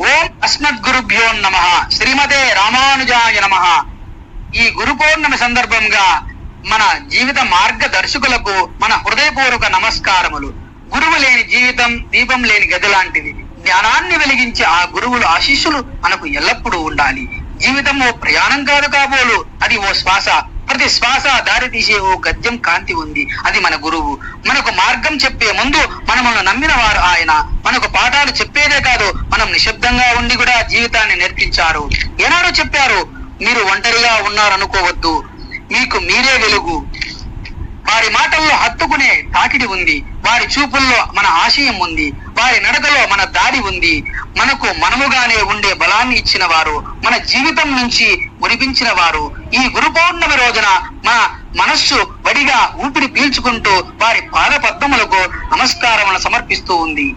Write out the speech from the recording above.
ఓం అస్మద్గురుభ్యో నమః. శ్రీమతే రామానుజాయ నమః. ఈ గురు పౌర్ణమి సందర్భంగా మన జీవిత మార్గదర్శకులకు మన హృదయపూర్వక నమస్కారములు. గురువు లేని జీవితం దీపం లేని గది లాంటిది. జ్ఞానాన్ని వెలిగించే ఆ గురువుల ఆశీస్సులు మనకు ఎల్లప్పుడూ ఉండాలి. జీవితం ఓ ప్రయాణం కాదు కాబోలు, అది ఓ శ్వాస. ప్రతి శ్వాస దారి తీసే ఓ గద్యం కాంతి ఉంది, అది మన గురువు. మనకు మార్గం చెప్పే ముందు మనమును నమ్మిన వారు ఆయన. మనకు పాఠాలు చెప్పేదే కాదు, మనం నిశ్శబ్దంగా ఉండి కూడా జీవితాన్ని నేర్పించారు. ఏనాడో చెప్పారు, మీరు ఒంటరిగా ఉన్నారనుకోవద్దు, మీకు మీరే వెలుగు. వారి మాటల్లో హత్తుకునే తాకిడి ఉంది, వారి చూపుల్లో మన ఆశయం ఉంది, వారి నడకలో మన దారి ఉంది. మనకు మనముగానే ఉండే బలాన్ని ఇచ్చిన వారు, మన జీవితం నుంచి మురిపించిన వారు. ఈ గురు పౌర్ణమి రోజున మన మనస్సు వడిగా ఊపిరి పీల్చుకుంటూ వారి పాద పద్మములకు నమస్కారములు సమర్పిస్తూ ఉంది.